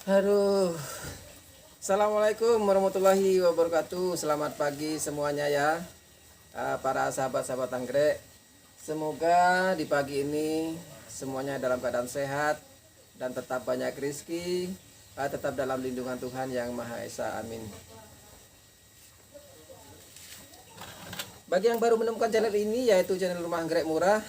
Aduh. Assalamualaikum warahmatullahi wabarakatuh. Selamat pagi semuanya ya, para sahabat-sahabat anggrek. Semoga di pagi ini semuanya dalam keadaan sehat dan tetap banyak rezeki, tetap dalam lindungan Tuhan Yang Maha Esa. Amin. Bagi yang baru menemukan channel ini, yaitu channel Rumah Anggrek Murah,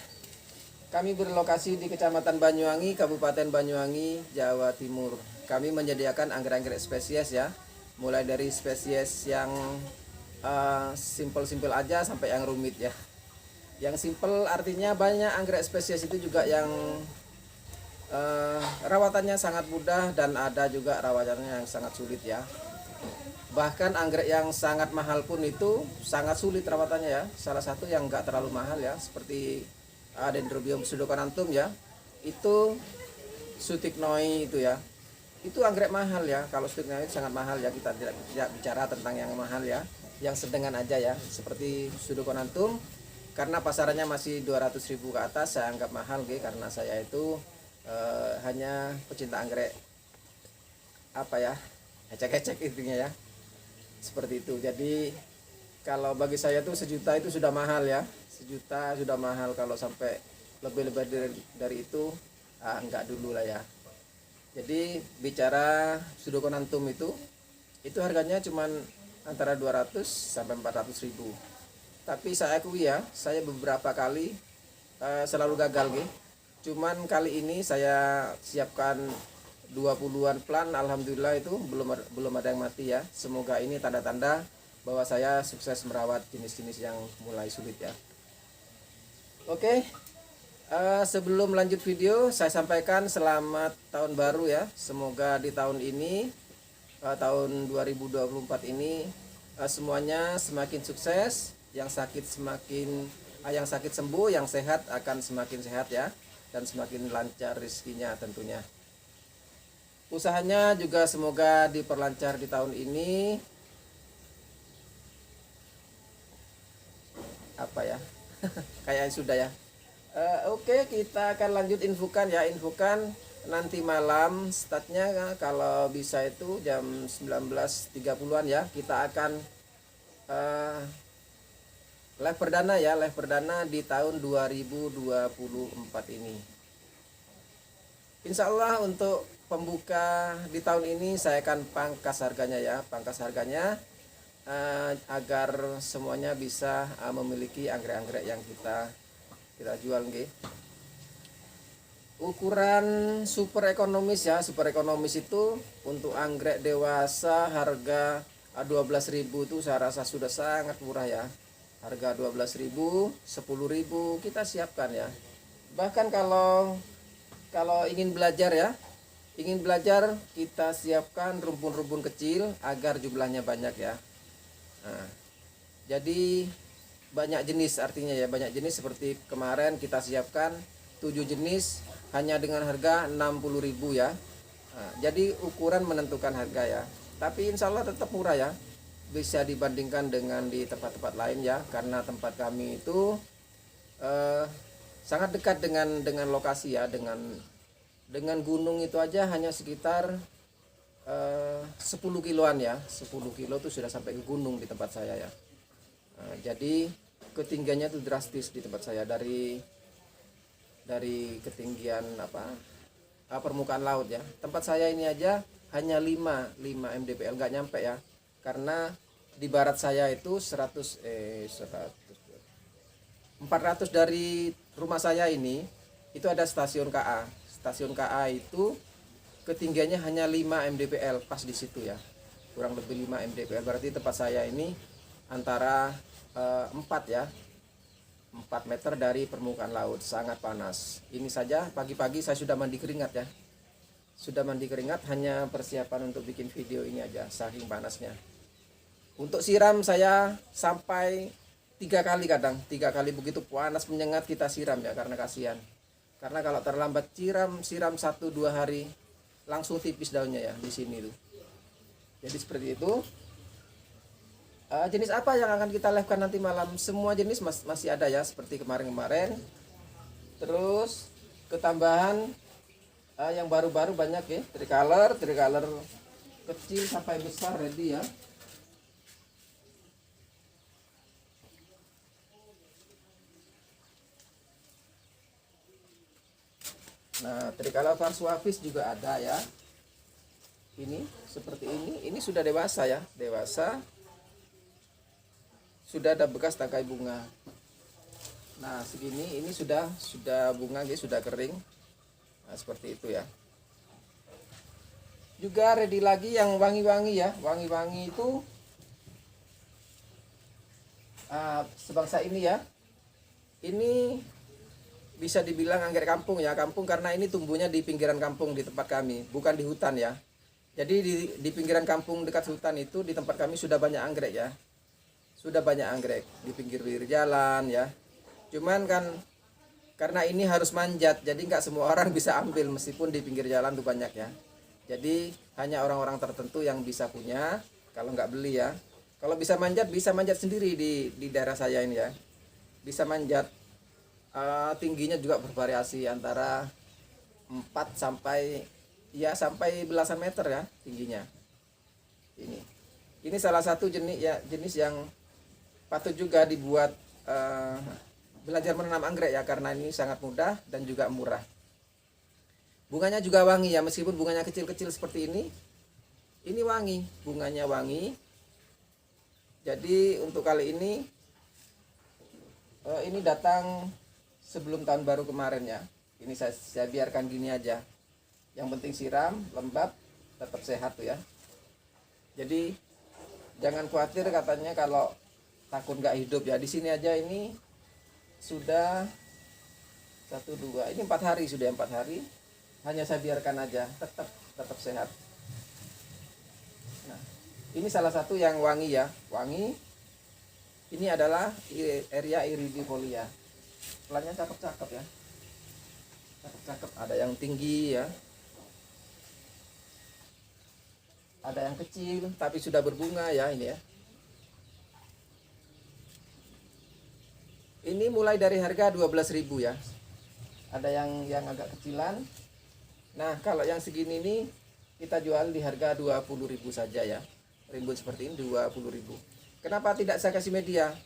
kami berlokasi di Kecamatan Banyuwangi, Kabupaten Banyuwangi, Jawa Timur. Kami menyediakan anggrek-anggrek spesies ya, mulai dari spesies yang simpel-simpel aja sampai yang rumit ya. Yang simpel artinya banyak anggrek spesies itu juga yang rawatannya sangat mudah dan ada juga rawatannya yang sangat sulit ya. Bahkan anggrek yang sangat mahal pun itu sangat sulit rawatannya ya. Salah satu yang enggak terlalu mahal ya, seperti Dendrobium pseudoconanthum ya, itu Sutignoi itu ya, itu anggrek mahal ya. Kalau Sutignoi itu sangat mahal ya, kita tidak bicara tentang yang mahal ya, yang sedengan aja ya, seperti pseudoconanthum. Karena pasarannya masih 200.000 ke atas, saya anggap mahal karena saya itu hanya pecinta anggrek apa ya, ecek-ecek intinya ya, seperti itu. Jadi kalau bagi saya tuh 1 juta itu sudah mahal ya, 1 juta sudah mahal. Kalau sampai lebih-lebih dari itu enggak dulu lah ya. Jadi bicara pseudoconanthum itu harganya cuman antara 200 sampai 400 ribu. Tapi saya akui ya, saya beberapa kali selalu gagal Cuman kali ini saya siapkan 20-an plan, alhamdulillah itu belum ada yang mati ya. Semoga ini tanda-tanda bahwa saya sukses merawat jenis-jenis yang mulai sulit ya. Oke, sebelum lanjut video, saya sampaikan selamat tahun baru ya. Semoga di tahun ini, tahun 2024 ini, semuanya semakin sukses. Yang sakit sembuh, yang sehat akan semakin sehat ya, dan semakin lancar rezekinya tentunya. Usahanya juga semoga diperlancar di tahun ini. Apa ya? Kayak sudah ya. Oke, kita akan lanjut infokan nanti malam, startnya kalau bisa itu jam 19.30-an ya. Kita akan live perdana di tahun 2024 ini. Insya Allah untuk pembuka di tahun ini saya akan pangkas harganya ya, agar semuanya bisa memiliki anggrek-anggrek yang kita jual Ukuran super ekonomis ya. Super ekonomis itu untuk anggrek dewasa harga 12.000 itu saya rasa sudah sangat murah ya. Harga 12.000, 10.000 kita siapkan ya. Bahkan kalau ingin belajar ya, kita siapkan rumpun-rumpun kecil agar jumlahnya banyak ya. Nah, jadi banyak jenis artinya ya, banyak jenis. Seperti kemarin kita siapkan 7 jenis hanya dengan harga 60.000 ya. Nah, jadi ukuran menentukan harga ya. Tapi insya Allah tetap murah ya, bisa dibandingkan dengan di tempat-tempat lain ya, karena tempat kami itu sangat dekat dengan lokasi ya, dengan gunung itu aja hanya sekitar 10 kiloan ya. 10 kilo itu sudah sampai ke gunung di tempat saya ya. Nah, jadi ketinggiannya itu drastis di tempat saya, dari ketinggian permukaan laut ya. Tempat saya ini aja hanya 5 mdpl, nggak nyampe ya. Karena di barat saya itu 400 dari rumah saya ini itu ada stasiun KA. Stasiun KA itu ketinggiannya hanya 5 mdpl pas di situ ya. Kurang lebih 5 mdpl. Berarti tempat saya ini antara 4 meter dari permukaan laut, sangat panas. Ini saja pagi-pagi saya sudah mandi keringat ya. Hanya persiapan untuk bikin video ini aja, saking panasnya. Untuk siram saya sampai 3 kali, kadang 3 kali begitu panas menyengat kita siram ya, karena kasihan. Karena kalau terlambat siram 1-2 hari langsung tipis daunnya ya di sini tuh. Jadi seperti itu. Jenis apa yang akan kita live-kan nanti malam? Semua jenis masih ada ya, seperti kemarin-kemarin. Terus ketambahan Yang baru-baru banyak ya, tricolor kecil sampai besar ready ya. Nah, tricolor Varsuavis juga ada ya. Ini seperti ini sudah dewasa ya, dewasa. Sudah ada bekas tangkai bunga. Nah, segini ini sudah bunga guys, sudah kering. Nah, seperti itu ya. Juga ready lagi yang wangi-wangi ya. Wangi-wangi itu sebangsa ini ya. Ini bisa dibilang anggrek kampung ya, kampung karena ini tumbuhnya di pinggiran kampung di tempat kami, bukan di hutan ya. Jadi di pinggiran kampung dekat hutan itu di tempat kami sudah banyak anggrek ya. Sudah banyak anggrek di pinggir jalan ya. Cuman kan karena ini harus manjat, jadi nggak semua orang bisa ambil meskipun di pinggir jalan tuh banyak ya. Jadi hanya orang-orang tertentu yang bisa punya, kalau nggak beli ya. Kalau bisa manjat sendiri di daerah saya ini ya. Bisa manjat. Tingginya juga bervariasi antara 4 sampai belasan meter ya tingginya. Ini salah satu jenis yang patut juga dibuat belajar menanam anggrek ya, karena ini sangat mudah dan juga murah. Bunganya juga wangi ya, meskipun bunganya kecil-kecil seperti ini wangi, bunganya wangi. Jadi untuk kali ini datang sebelum tahun baru kemarin ya. Ini saya biarkan gini aja. Yang penting siram, lembab, tetap sehat tuh ya. Jadi jangan khawatir katanya kalau takut nggak hidup ya. Di sini aja ini sudah 1, 2, ini 4 hari, sudah 4 hari. Hanya saya biarkan aja, tetap sehat. Nah, ini salah satu yang wangi ya, wangi. Ini adalah area iridifolia. Pelannya cakep-cakep ya, cakep-cakep. Ada yang tinggi ya, ada yang kecil tapi sudah berbunga ya. Ini ya, ini mulai dari harga 12.000 ya. Ada yang agak kecilan. Nah, kalau yang segini ini kita jual di harga 20.000 saja ya. Rimbun seperti ini 20.000. Kenapa tidak saya kasih media?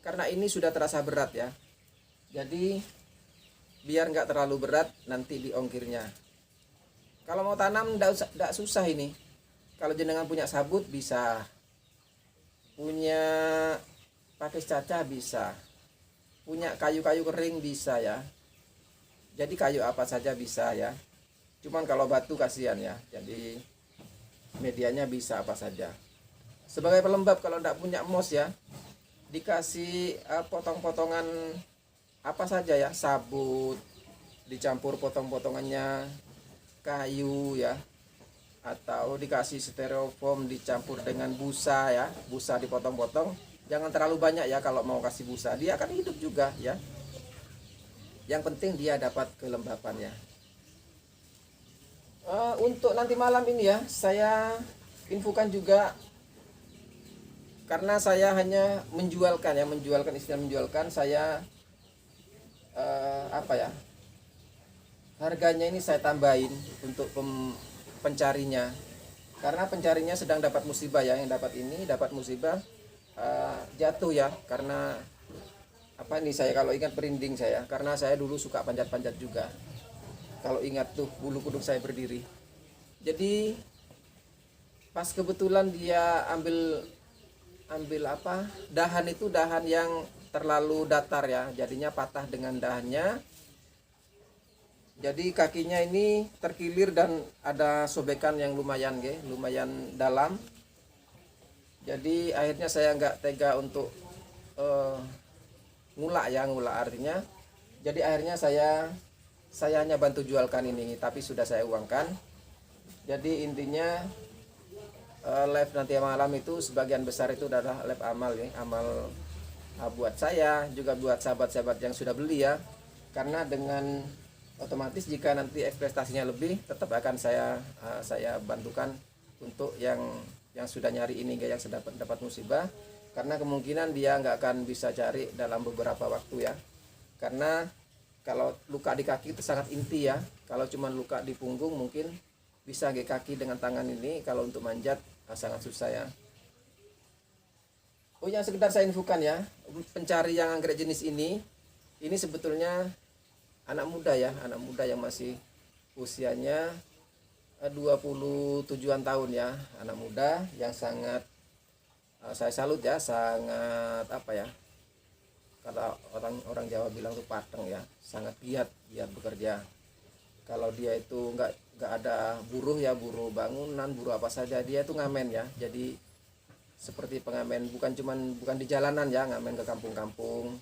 Karena ini sudah terasa berat ya. Jadi biar nggak terlalu berat nanti di ongkirnya. Kalau mau tanam nggak susah ini. Kalau jenengan punya sabut bisa, punya pakis caca bisa, punya kayu-kayu kering bisa ya. Jadi kayu apa saja bisa ya. Cuman kalau batu kasihan ya. Jadi medianya bisa apa saja. Sebagai pelembab kalau nggak punya mos ya, dikasih potong-potongan apa saja ya, sabut dicampur potong-potongannya kayu ya, atau dikasih styrofoam dicampur dengan busa ya, busa dipotong-potong. Jangan terlalu banyak ya kalau mau kasih busa, dia akan hidup juga ya. Yang penting dia dapat kelembapan ya. Untuk nanti malam ini ya, saya infokan juga, karena saya hanya menjualkan ya, istilah menjualkan. Saya harganya ini saya tambahin untuk pencarinya, karena pencarinya sedang dapat musibah ya. Yang dapat musibah jatuh ya, karena saya kalau ingat berinding saya, karena saya dulu suka panjat-panjat juga. Kalau ingat tuh bulu kuduk saya berdiri. Jadi pas kebetulan dia ambil dahan itu, dahan yang terlalu datar ya, jadinya patah dengan dahannya. Jadi kakinya ini terkilir dan ada sobekan yang lumayan dalam. Jadi akhirnya saya nggak tega untuk ngulak artinya. Jadi akhirnya saya hanya bantu jualkan ini, tapi sudah saya uangkan. Jadi intinya live nanti malam itu sebagian besar itu adalah live amal ya, amal buat saya juga buat sahabat-sahabat yang sudah beli ya. Karena dengan otomatis jika nanti ekspektasinya lebih, tetap akan saya bantukan untuk yang sudah nyari ini, yang sudah dapat musibah. Karena kemungkinan dia nggak akan bisa cari dalam beberapa waktu ya. Karena kalau luka di kaki itu sangat inti ya. Kalau cuma luka di punggung mungkin bisa ke kaki dengan tangan ini. Kalau untuk manjat sangat susah ya. Oh yang sekedar saya infokan ya, pencari yang anggrek jenis ini sebetulnya anak muda ya, anak muda yang masih usianya 27-an tahun ya, anak muda yang sangat saya salut ya, sangat apa ya, kata orang Jawa bilang tuh pateng ya, sangat giat bekerja. Kalau dia itu nggak ada buruh ya, buruh bangunan, buruh apa saja, dia itu ngamen ya. Jadi seperti pengamen, bukan di jalanan ya, ngamen ke kampung-kampung.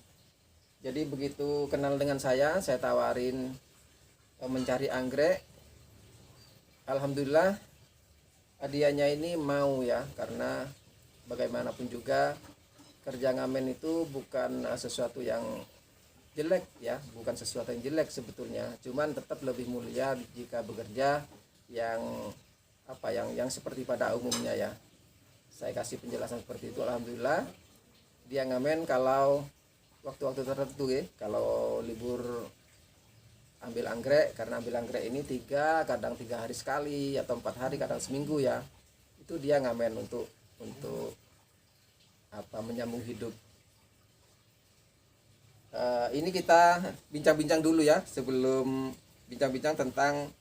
Jadi begitu kenal dengan saya tawarin mencari anggrek. Alhamdulillah dianya ini mau ya, karena bagaimanapun juga kerja ngamen itu bukan sesuatu yang jelek ya, bukan sesuatu yang jelek sebetulnya, cuman tetap lebih mulia jika bekerja yang apa yang seperti pada umumnya ya. Saya kasih penjelasan seperti itu. Alhamdulillah dia ngamen kalau waktu-waktu tertentu ya, kalau libur ambil anggrek, karena ambil anggrek ini kadang 3 hari sekali atau 4 hari, kadang seminggu ya, itu dia ngamen untuk apa, menyambung hidup. Ini kita bincang-bincang dulu ya, sebelum bincang-bincang tentang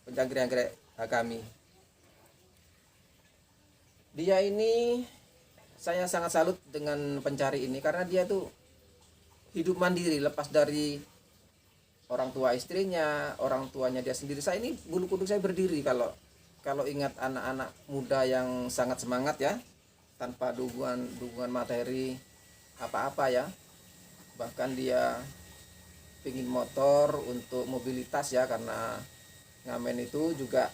pencari anggrek kami. Dia ini saya sangat salut dengan pencari ini, karena dia tuh hidup mandiri, lepas dari orang tua istrinya, orang tuanya dia sendiri. Saya ini bulu kuduk saya berdiri kalau ingat anak-anak muda yang sangat semangat ya, tanpa dukungan materi apa-apa ya. Bahkan dia pingin motor untuk mobilitas ya, karena ngamen itu juga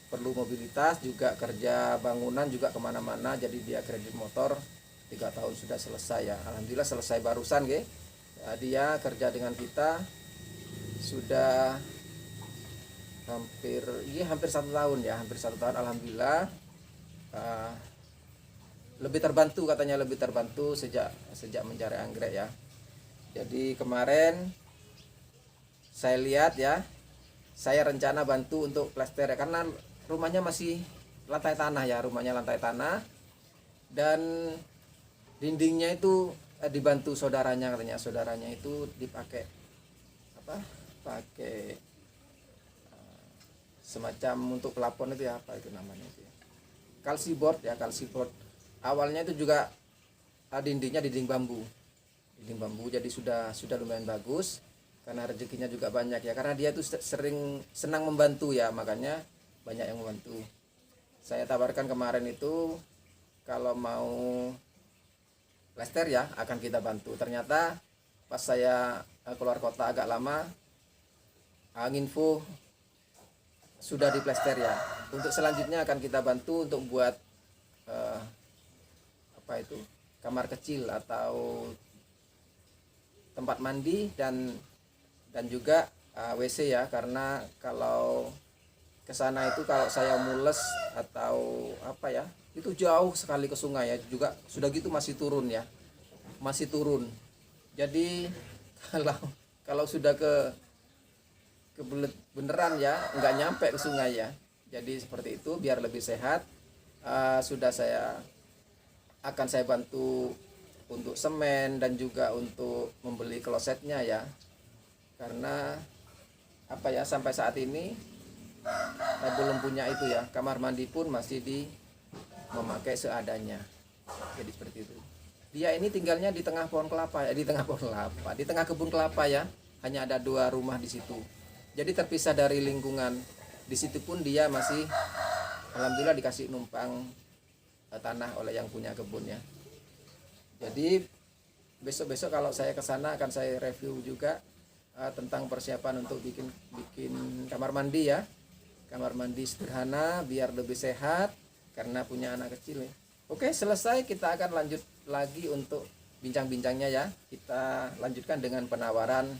perlu mobilitas, juga kerja bangunan juga kemana-mana. Jadi dia kredit motor 3 tahun sudah selesai ya. Alhamdulillah selesai barusan ya. Dia kerja dengan kita sudah hampir 1 tahun ya, hampir 1 tahun. Alhamdulillah lebih terbantu sejak mencari anggrek ya. Jadi kemarin saya lihat ya, saya rencana bantu untuk plester ya, karena rumahnya masih lantai tanah ya, dan dindingnya itu dibantu saudaranya, katanya saudaranya itu dipakai pakai semacam untuk pelapon itu ya, apa itu namanya itu ya, kalsiboard. Awalnya itu juga dindingnya dinding bambu, jadi sudah lumayan bagus, karena rezekinya juga banyak ya, karena dia tuh senang membantu ya, makanya banyak yang membantu. Saya tawarkan kemarin itu kalau mau plester ya akan kita bantu. Ternyata pas saya keluar kota agak lama, info sudah di plester ya. Untuk selanjutnya akan kita bantu untuk buat kamar kecil atau tempat mandi dan juga WC ya, karena kalau ke sana itu kalau saya mules atau apa ya, itu jauh sekali ke sungai ya, juga sudah gitu masih turun. Jadi kalau sudah ke beneran ya, nggak nyampe ke sungai ya. Jadi seperti itu biar lebih sehat. Akan saya bantu untuk semen dan juga untuk membeli klosetnya ya, karena apa ya, sampai saat ini belum punya itu ya, kamar mandi pun masih memakai seadanya. Jadi seperti itu. Dia ini tinggalnya di tengah kebun kelapa ya, hanya ada 2 rumah di situ. Jadi terpisah dari lingkungan. Di situ pun dia masih alhamdulillah dikasih numpang tanah oleh yang punya kebunnya. Jadi besok kalau saya ke sana akan saya review juga tentang persiapan untuk bikin kamar mandi ya. Kamar mandi sederhana biar lebih sehat karena punya anak kecil ya. Oke, selesai, kita akan lanjut lagi untuk bincang-bincangnya ya. Kita lanjutkan dengan penawaran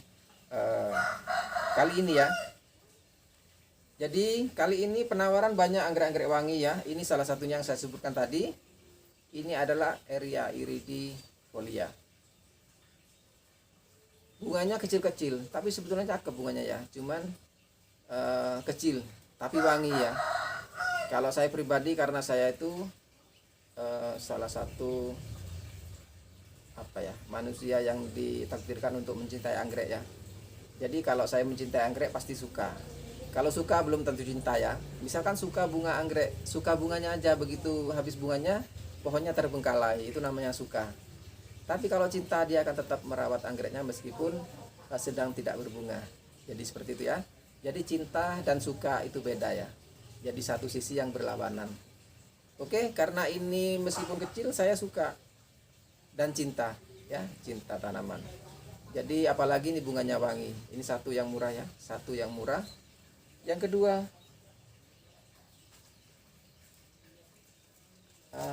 kali ini ya. Jadi kali ini penawaran banyak anggrek-anggrek wangi ya. Ini salah satunya yang saya sebutkan tadi. Ini adalah Area iridifolia. bunganya kecil-kecil, tapi sebetulnya cakep bunganya ya, cuman kecil tapi wangi ya. Kalau saya pribadi, karena saya itu salah satu manusia yang ditakdirkan untuk mencintai anggrek ya. Jadi kalau saya mencintai anggrek pasti suka. Kalau suka belum tentu cinta ya. Misalkan suka bunga anggrek, suka bunganya aja, begitu habis bunganya pohonnya terbengkalai, itu namanya suka. Tapi kalau cinta, dia akan tetap merawat anggreknya meskipun sedang tidak berbunga. Jadi seperti itu ya. Jadi cinta dan suka itu beda ya. Jadi satu sisi yang berlawanan. Oke, karena ini meskipun kecil saya suka dan cinta ya, cinta tanaman. Jadi apalagi ini bunganya wangi. Ini satu yang murah ya, satu yang murah. Yang kedua,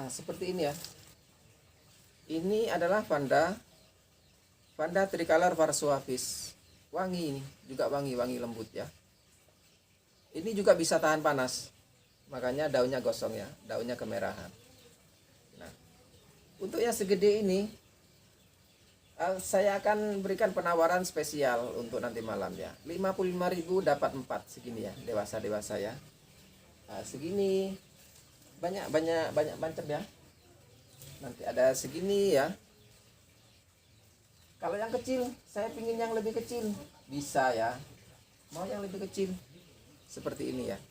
seperti ini ya. Ini adalah Vanda Tricolor Varsoavis. Wangi ini, juga wangi lembut ya. Ini juga bisa tahan panas. Makanya daunnya gosong ya, daunnya kemerahan. Nah, untuk yang segede ini saya akan berikan penawaran spesial untuk nanti malam ya. 55.000 dapat 4 segini ya, dewasa ya. Nah, segini banyak macam ya. Nanti ada segini ya. Kalau yang kecil, saya pingin yang lebih kecil, bisa ya. Mau yang lebih kecil seperti ini ya.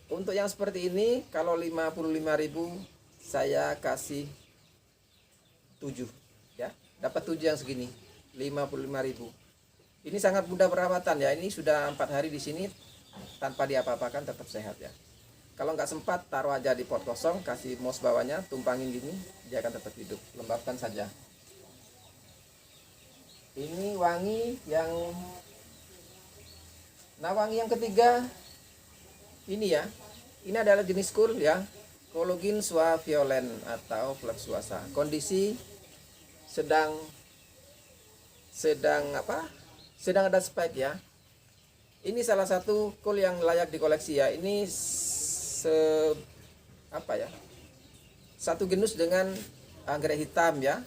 Untuk yang seperti ini, kalau 55.000 saya kasih 7 ya. Dapat 7 yang segini, 55.000. Ini sangat mudah perawatan ya. Ini sudah 4 hari di sini tanpa diapa-apakan, tetap sehat ya. Kalau nggak sempat, taruh aja di pot kosong, kasih moss bawahnya, tumpangin gini, dia akan tetap hidup. Lembabkan saja. Ini wangi yang, wangi yang ketiga ini ya. Ini adalah jenis kul ya, Colugin suaviolens atau flexuosa. Kondisi sedang ada spike ya. Ini salah satu kul yang layak dikoleksi ya. Ini satu genus dengan anggrek hitam ya.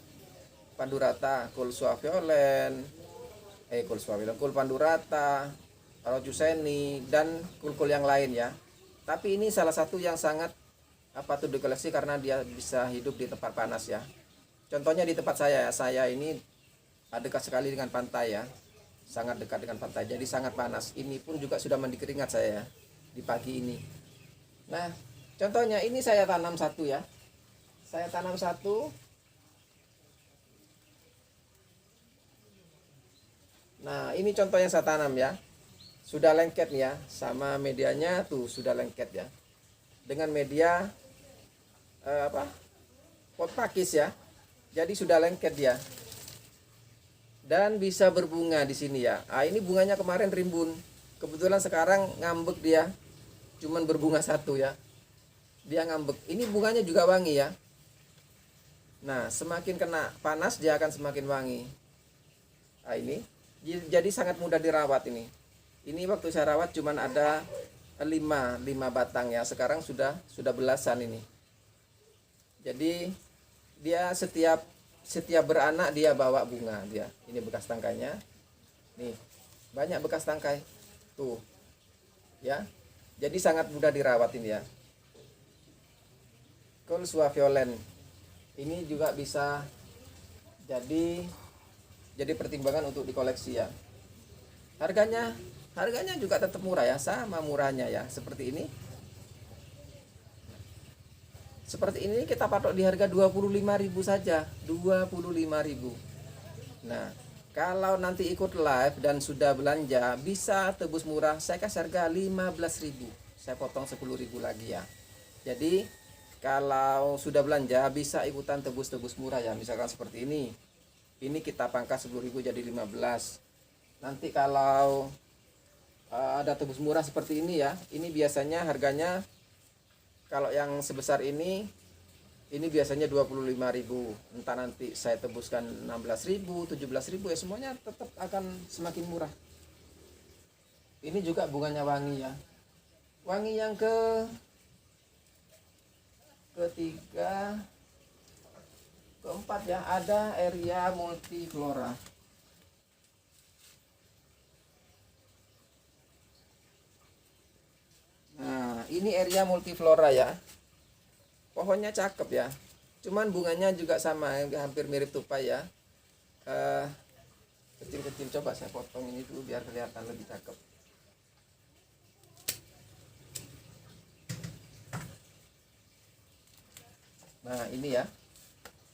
Pandurata, kul suaviolens, kul pandurata, Rojuseni, dan kul-kul yang lain ya. Tapi ini salah satu yang sangat dikoleksi karena dia bisa hidup di tempat panas ya. Contohnya di tempat saya ya, saya ini dekat sekali dengan pantai ya, sangat dekat dengan pantai, jadi sangat panas. Ini pun juga sudah mandi keringat saya ya, di pagi ini. Nah, contohnya ini saya tanam satu ya, saya tanam satu. Nah, ini contoh yang saya tanam ya, sudah lengket ya, sama medianya tuh sudah lengket ya, dengan media pot pakis ya. Jadi sudah lengket dia. Dan bisa berbunga di sini ya. Ini bunganya kemarin rimbun. Kebetulan sekarang ngambek dia. Cuman berbunga satu ya. Dia ngambek. Ini bunganya juga wangi ya. Nah, semakin kena panas dia akan semakin wangi. Ini. Jadi sangat mudah dirawat ini. Ini waktu saya rawat cuman ada 5 batang ya. Sekarang sudah belasan ini. Jadi dia setiap beranak dia bawa bunga dia. Ini bekas tangkainya. Nih, banyak bekas tangkai. Tuh. Ya. Jadi sangat mudah dirawat ini ya. Kul suaviolens. Ini juga bisa jadi pertimbangan untuk dikoleksi ya. Harganya juga tetap murah ya, sama murahnya ya, seperti ini. Seperti ini kita patok di harga 25.000 saja, 25.000. Nah, kalau nanti ikut live dan sudah belanja bisa tebus murah, saya kasih harga 15.000. Saya potong 10.000 lagi ya. Jadi, kalau sudah belanja bisa ikutan tebus murah ya, misalkan seperti ini. Ini kita pangkas 10.000 jadi 15. Nanti kalau ada tebus murah seperti ini ya, ini biasanya harganya, kalau yang sebesar ini biasanya 25.000. Entah nanti saya tebuskan 16.000, 17.000 ya, semuanya tetap akan semakin murah. Ini juga bunganya wangi ya. Wangi yang ketiga, keempat ya, ada Eria multiflora. ini area multiflora ya. Pohonnya cakep ya. Cuman bunganya juga sama, hampir mirip tupai ya. Kecil-kecil, coba saya potong ini dulu biar kelihatan lebih cakep. Nah ini ya,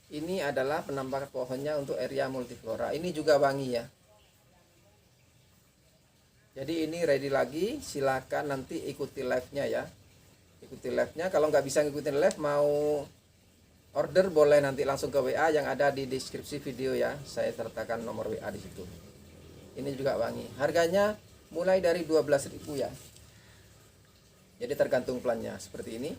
ini adalah penampakan pohonnya untuk area multiflora. Ini juga wangi ya. Jadi ini ready lagi, silakan nanti ikuti live-nya ya. Ikuti live-nya, kalau nggak bisa ngikutin live, mau order boleh nanti langsung ke WA yang ada di deskripsi video ya. Saya sertakan nomor WA di situ. Ini juga wangi. Harganya mulai dari 12.000 ya. Jadi tergantung plannya seperti ini.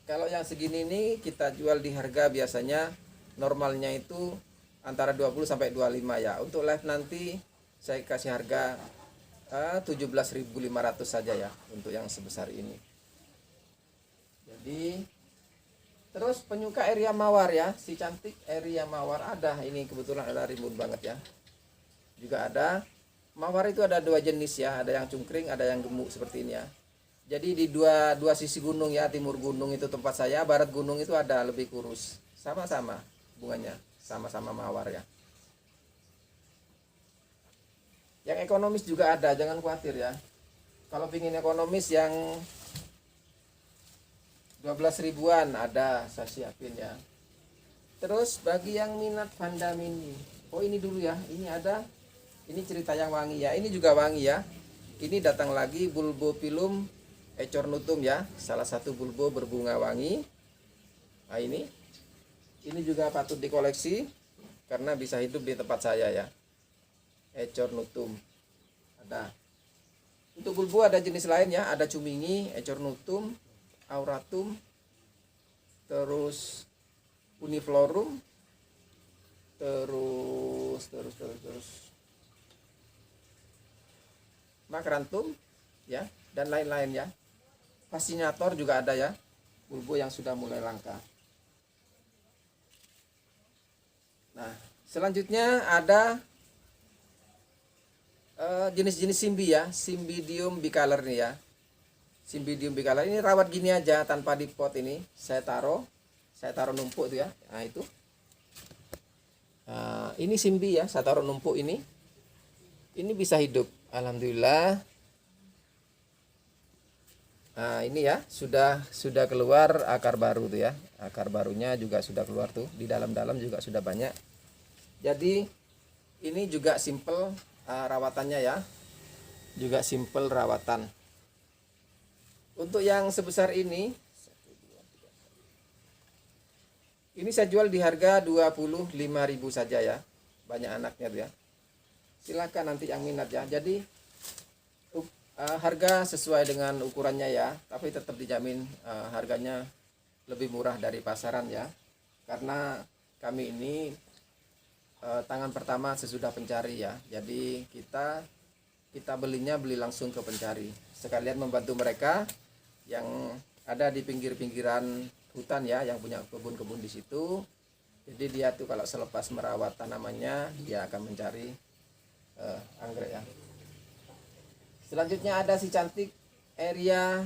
Kalau yang segini ini kita jual di harga biasanya normalnya itu antara 20 sampai 25 ya. Untuk live nanti saya kasih harga 17.500 saja ya untuk yang sebesar ini. Jadi terus penyuka area mawar ya, si cantik area mawar ada, ini kebetulan ada rimbun banget ya. Juga ada mawar itu ada 2 jenis ya, ada yang cungkring, ada yang gemuk seperti ini ya. Jadi di dua sisi gunung ya, timur gunung itu tempat saya, barat gunung itu ada lebih kurus. Sama-sama bunganya, sama-sama mawar ya. Yang ekonomis juga ada, jangan khawatir ya. Kalau pingin ekonomis yang 12 ribuan ada, saya siapin ya. Terus bagi yang minat Vanda Mini, oh ini dulu ya, ini ada, ini cerita yang wangi ya, ini juga wangi ya. Ini datang lagi Bulbophyllum ecornutum ya, salah satu bulbo berbunga wangi. Nah ini juga patut dikoleksi karena bisa hidup di tempat saya ya. Ecornutum ada. Untuk bulbo ada jenis lain ya, ada cumingi, ecornutum, auratum, terus uniflorum, terus macranthum ya, dan lain-lain ya. Fascinator juga ada ya, bulbo yang sudah mulai langka. Nah selanjutnya ada jenis-jenis simbi ya, Cymbidium bicolor nih ya. Cymbidium bicolor ini rawat gini aja tanpa dipot, ini saya taruh numpuk itu ya. Nah itu ini simbi ya, saya taruh numpuk ini bisa hidup alhamdulillah. Nah ini ya sudah keluar akar baru tuh ya, akar barunya juga sudah keluar tuh, di dalam-dalam juga sudah banyak. Jadi ini juga simple rawatannya ya, juga simple rawatan. Untuk yang sebesar ini saya jual di harga 25.000 saja ya, banyak anaknya tuh ya. Silakan nanti yang minat ya. Jadi harga sesuai dengan ukurannya ya, tapi tetap dijamin harganya lebih murah dari pasaran ya, karena kami ini tangan pertama sesudah pencari ya. Jadi kita beli langsung ke pencari, sekalian membantu mereka yang ada di pinggir-pinggiran hutan ya, yang punya kebun-kebun di situ. Jadi dia tuh kalau selepas merawat tanamannya dia akan mencari anggrek ya. Selanjutnya ada si cantik area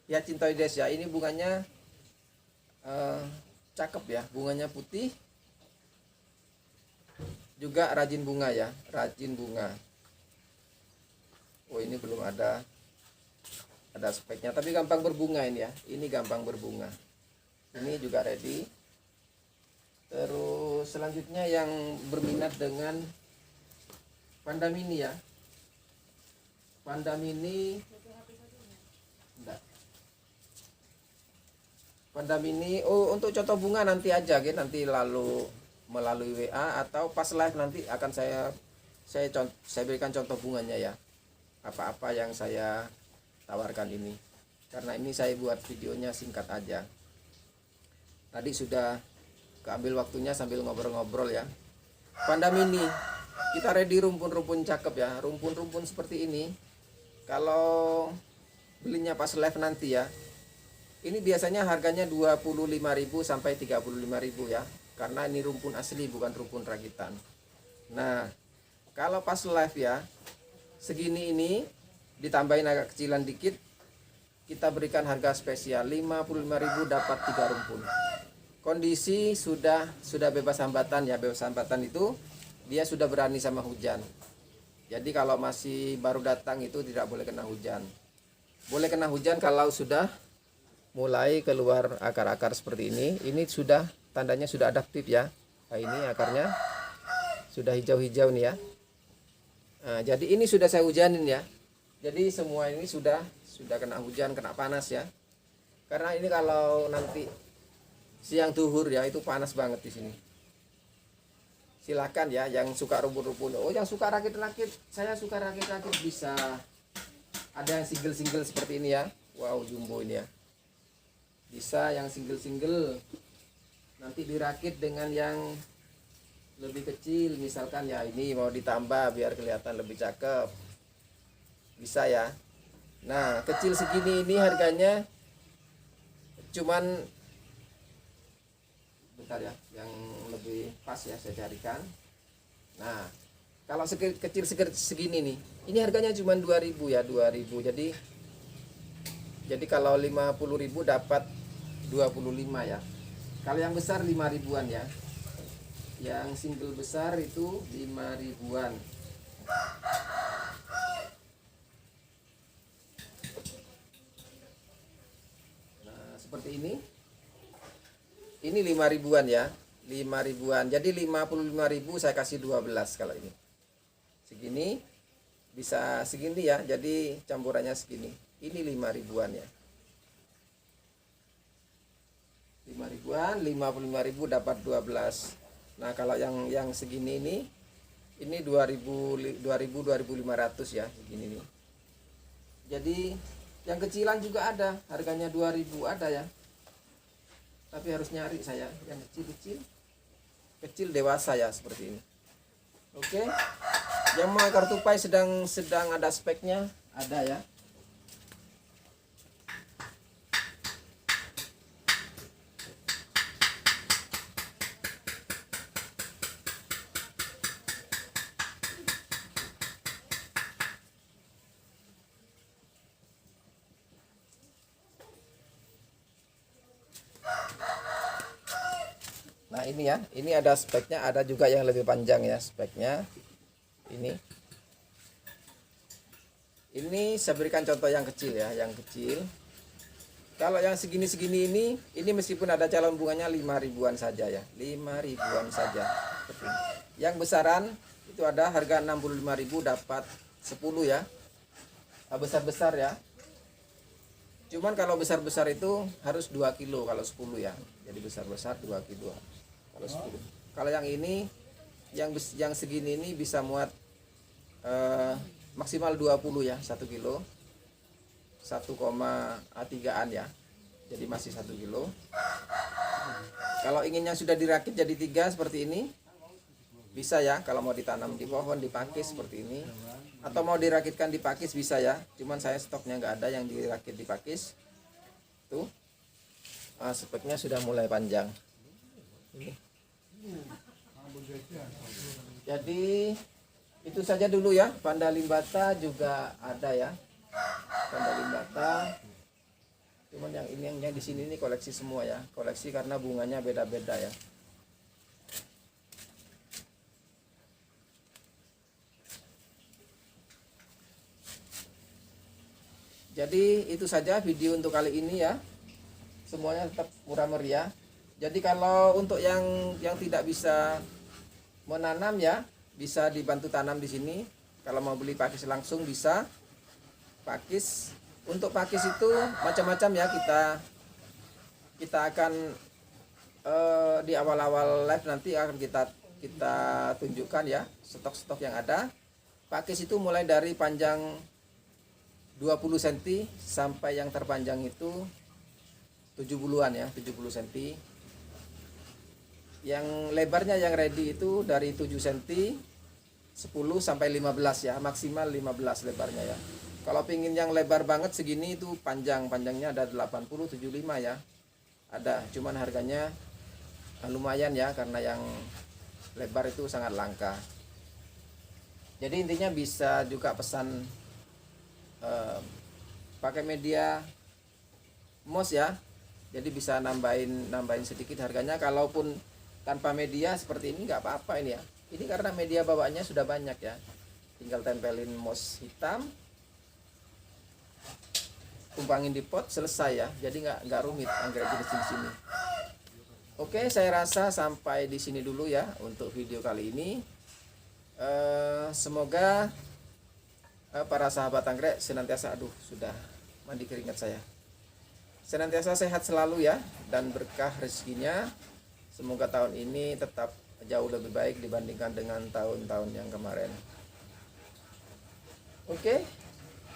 Hyacintoides ya. Ini bunganya cakep ya, bunganya putih, juga rajin bunga ya, rajin bunga. Oh ini belum ada speknya, tapi gampang berbunga ini ya. Ini gampang berbunga. Ini juga ready. Terus selanjutnya yang berminat dengan Vanda Mini ya. Vanda Mini enggak. Vanda Mini untuk contoh bunga nanti aja gitu, nanti lalu melalui WA atau pas live nanti akan saya berikan contoh bunganya ya. Apa-apa yang saya tawarkan ini. Karena ini saya buat videonya singkat aja. Tadi sudah keambil waktunya sambil ngobrol-ngobrol ya. Vanda Mini kita ready rumpun-rumpun cakep ya, rumpun-rumpun seperti ini. Kalau belinya pas live nanti ya, ini biasanya harganya 25.000 sampai 35.000 ya, karena ini rumpun asli bukan rumpun rakitan. Nah kalau pas live ya segini ini ditambahin agak kecilan dikit, kita berikan harga spesial 55.000 dapat 3 rumpun. Kondisi sudah bebas hambatan ya. Bebas hambatan itu dia sudah berani sama hujan. Jadi kalau masih baru datang itu tidak boleh kena hujan. Boleh kena hujan kalau sudah mulai keluar akar-akar seperti ini. Ini sudah tandanya sudah adaptif ya. Nah, ini akarnya sudah hijau-hijau nih ya. Nah, jadi ini sudah saya hujanin ya. Jadi semua ini sudah kena hujan, kena panas ya. Karena ini kalau nanti siang duhur ya itu panas banget di sini. Silakan ya yang suka rumput-rumput. Oh, yang suka rakit-rakit, saya suka rakit-rakit bisa. Ada yang single-single seperti ini ya. Wow, jumbo ini ya. Bisa yang single-single. Nanti dirakit dengan yang lebih kecil, misalkan ya ini mau ditambah biar kelihatan lebih cakep. Bisa ya. Nah, kecil segini ini harganya cuman bentar ya, yang lebih pas ya saya carikan. Nah, kalau kecil segini nih, ini harganya cuma 2.000 ya, 2.000. Jadi kalau 50.000 dapat 25 ya. Kalau yang besar 5 ribuan ya. Yang single besar itu 5 ribuan. Nah, seperti ini. Ini 5 ribuan ya. 5 ribuan. Jadi 55.000 saya kasih 12 kalau ini. Segini bisa segini ya. Jadi campurannya segini. Ini 5 ribuan ya. 5 ribuan, 55.000 dapat 12. Nah, kalau yang segini ini 2.500 ya, segini nih. Jadi yang kecilan juga ada, harganya 2.000 ada ya. Tapi harus nyari saya yang kecil dewasa ya seperti ini. Oke. Yang mau akar tupai sedang ada speknya, ada ya. Nah, ini ya, ini ada speknya, ada juga yang lebih panjang ya speknya. Ini saya berikan contoh yang kecil ya, yang kecil. Kalau yang segini-segini ini meskipun ada calon bunganya 5 ribuan saja ya, 5 ribuan saja. Yang besaran itu ada harga 65.000 dapat 10 ya. Besar-besar ya. Cuman kalau besar-besar itu harus 2 kilo kalau 10 ya. Jadi besar-besar 2 kilo kalau 10. Kalau yang ini yang segini ini bisa muat maksimal 20 ya, 1 kilo. 1,3an ya. Jadi masih 1 kilo. Kalau inginnya sudah dirakit jadi 3 seperti ini, bisa ya. Kalau mau ditanam di pohon, dipakis seperti ini, atau mau dirakitkan dipakis bisa ya. Cuman saya stoknya nggak ada yang dirakit dipakis. Tuh, speknya sudah mulai panjang. Ini. Jadi itu saja dulu ya. Panda limbata juga ada ya. Panda limbata. Cuman yang ini yang di sini ini koleksi semua ya. Koleksi karena bunganya beda-beda ya. Jadi itu saja video untuk kali ini ya. Semuanya tetap murah meriah. Jadi kalau untuk yang tidak bisa menanam ya, bisa dibantu tanam di sini. Kalau mau beli pakis langsung bisa. Pakis, untuk pakis itu macam-macam ya, kita akan di awal-awal live nanti akan kita tunjukkan ya stok-stok yang ada. Pakis itu mulai dari panjang 20 cm sampai yang terpanjang itu 70-an ya, 70 cm. Yang lebarnya yang ready itu dari 7 cm 10 sampai 15 ya, maksimal 15 lebarnya ya. Kalau pingin yang lebar banget segini itu panjangnya ada 80 75 ya. Ada, cuman harganya lumayan ya karena yang lebar itu sangat langka. Jadi intinya bisa juga pesan pakai media moss ya. Jadi bisa nambahin sedikit harganya. Kalaupun tanpa media seperti ini nggak apa-apa ini ya. Ini karena media bawaannya sudah banyak ya. Tinggal tempelin moss hitam, tumpangin di pot, selesai ya. Jadi nggak rumit anggrek jenis ini. Oke, saya rasa sampai di sini dulu ya untuk video kali ini. Semoga para sahabat anggrek senantiasa, sudah mandi keringat saya, senantiasa sehat selalu ya, dan berkah rezekinya. Semoga tahun ini tetap jauh lebih baik dibandingkan dengan tahun-tahun yang kemarin. Oke,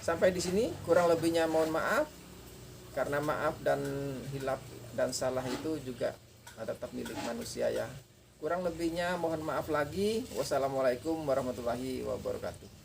sampai di sini, kurang lebihnya mohon maaf, karena maaf dan hilaf dan salah itu juga tetap milik manusia ya. Kurang lebihnya mohon maaf lagi. Wassalamualaikum warahmatullahi wabarakatuh.